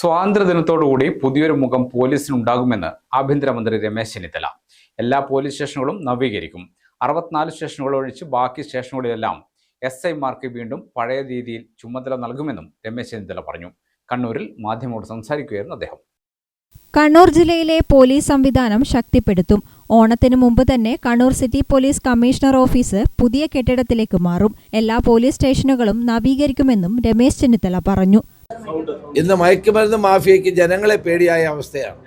സ്വാതന്ത്ര്യദിനത്തോടുകൂടി പുതിയൊരു മുഖം പോലീസിനുണ്ടാകുമെന്ന് ആഭ്യന്തരമന്ത്രി രമേശ് ചെന്നിത്തല. എല്ലാ പോലീസ് സ്റ്റേഷനുകളും നവീകരിക്കും. 64 സ്റ്റേഷനുകൾ ഒഴിച്ച് ബാക്കി സ്റ്റേഷനുകളിലെല്ലാം SI-മാർക്ക് വീണ്ടും പഴയ രീതിയിൽ ചുമതല നൽകുമെന്നും രമേശ് ചെന്നിത്തല പറഞ്ഞു. കണ്ണൂരിൽ മാധ്യമങ്ങളോട് സംസാരിക്കുകയായിരുന്നു അദ്ദേഹം. കണ്ണൂർ ജില്ലയിലെ പോലീസ് സംവിധാനം ശക്തിപ്പെടുത്തും. ഓണത്തിന് മുമ്പ് തന്നെ Kannur city police commissioner office പുതിയ കെട്ടിടത്തിലേക്ക് മാറും. എല്ലാ പോലീസ് സ്റ്റേഷനുകളും നവീകരിക്കുമെന്നും രമേശ് ചെന്നിത്തല പറഞ്ഞു. ഇന്ന് മയക്കുമരുന്ന് മാഫിയയ്ക്ക് ജനങ്ങളെ പേടിയായ അവസ്ഥയാണ്.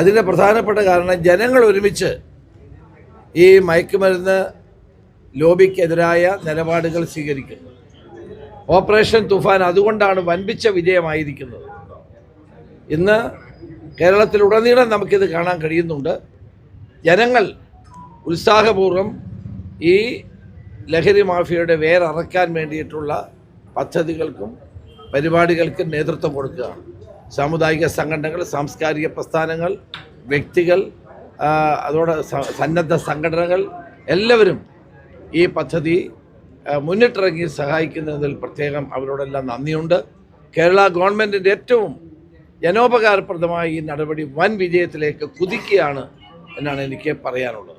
അതിൻ്റെ പ്രധാനപ്പെട്ട കാരണം ജനങ്ങൾ ഒരുമിച്ച് ഈ മയക്കുമരുന്ന് ലോബിക്കെതിരായ നിലപാടുകൾ സ്വീകരിക്കുന്നു. ഓപ്പറേഷൻ തുഫാൻ അതുകൊണ്ടാണ് വൻപിച്ച വിജയമായിരിക്കുന്നത്. ഇന്ന് കേരളത്തിലുടനീളം നമുക്കിത് കാണാൻ കഴിയുന്നുണ്ട്. ജനങ്ങൾ ഉത്സാഹപൂർവ്വം ഈ ലഹരി മാഫിയയുടെ വേരറക്കാൻ വേണ്ടിയിട്ടുള്ള പദ്ധതികൾക്കും പരിപാടികൾക്കും നേതൃത്വം കൊടുക്കുകയാണ്. സാമുദായിക സംഘടനകൾ, സാംസ്കാരിക പ്രസ്ഥാനങ്ങൾ, വ്യക്തികൾ, അതോടെ സന്നദ്ധ സംഘടനകൾ എല്ലാവരും ഈ പദ്ധതി മുന്നിട്ടിറങ്ങി സഹായിക്കുന്നതിൽ പ്രത്യേകം അവരോടെല്ലാം നന്ദിയുണ്ട്. കേരള ഗവൺമെൻറ്റിൻ്റെ ഏറ്റവും ജനോപകാരപ്രദമായ ഈ നടപടി വൻ വിജയത്തിലേക്ക് കുതിക്കുകയാണ് എന്നാണ് എനിക്ക് പറയാനുള്ളത്.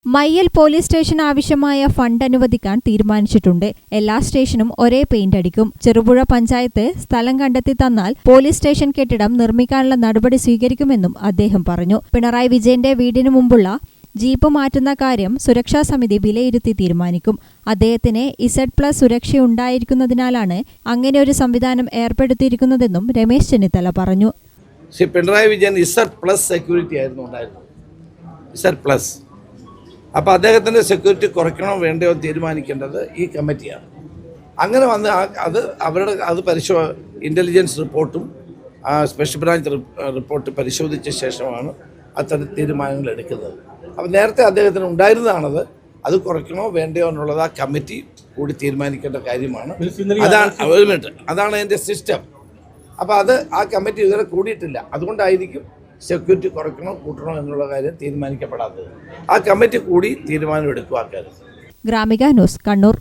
മയ്യിൽ പോലീസ് സ്റ്റേഷൻ ആവശ്യമായ ഫണ്ട് അനുവദിക്കാൻ തീരുമാനിച്ചിട്ടുണ്ട്. എല്ലാ സ്റ്റേഷനും ഒരേ പെയിന്റ് അടിക്കും. ചെറുപുഴ പഞ്ചായത്ത് സ്ഥലം കണ്ടെത്തി തന്നാൽ പോലീസ് സ്റ്റേഷൻ കെട്ടിടം നിർമ്മിക്കാനുള്ള നടപടി സ്വീകരിക്കുമെന്നും അദ്ദേഹം പറഞ്ഞു. പിണറായി വിജയന്റെ വീടിനു മുമ്പുള്ള ജീപ്പ് മാറ്റുന്ന കാര്യം സുരക്ഷാ സമിതി വിലയിരുത്തി തീരുമാനിക്കും. അദ്ദേഹത്തിന് Z+ സുരക്ഷയുണ്ടായിരിക്കുന്നതിനാലാണ് അങ്ങനെ ഒരു സംവിധാനം ഏർപ്പെടുത്തിയിരിക്കുന്നതെന്നും രമേശ് ചെന്നിത്തല പറഞ്ഞു. പിണറായി വിജയൻ Z+ സെക്യൂരിറ്റി ആയിരുന്നു ഉണ്ടായിരുന്നത്. Z+. അപ്പോൾ അദ്ദേഹത്തിൻ്റെ സെക്യൂരിറ്റി കുറയ്ക്കണോ വേണ്ടയോ തീരുമാനിക്കേണ്ടത് ഈ കമ്മിറ്റിയാണ്. അങ്ങനെ വന്ന് അത് ഇൻ്റലിജൻസ് റിപ്പോർട്ടും സ്പെഷ്യൽ ബ്രാഞ്ച് റിപ്പോർട്ട് പരിശോധിച്ച ശേഷമാണ് അത്തരം തീരുമാനങ്ങൾ എടുക്കുന്നത്. അപ്പോൾ നേരത്തെ അദ്ദേഹത്തിന് ഉണ്ടായിരുന്നതാണത്. അത് കുറയ്ക്കണോ വേണ്ടയോ എന്നുള്ളത് ആ കമ്മിറ്റി കൂടി തീരുമാനിക്കേണ്ട കാര്യമാണ്. അതാണ് അതിൻ്റെ സിസ്റ്റം. അപ്പോൾ ആ കമ്മിറ്റി ഇതുവരെ കൂടിയിട്ടില്ല. അതുകൊണ്ടായിരിക്കും സെക്യൂരിറ്റി കുറയ്ക്കണോ കൂട്ടണോ എന്നുള്ള കാര്യം തീരുമാനിക്കപ്പെടാത്തത്. ആ കമ്മിറ്റി കൂടി തീരുമാനമെടുക്കും ആ കാര്യം. ഗ്രാമിക ന്യൂസ്, കണ്ണൂർ.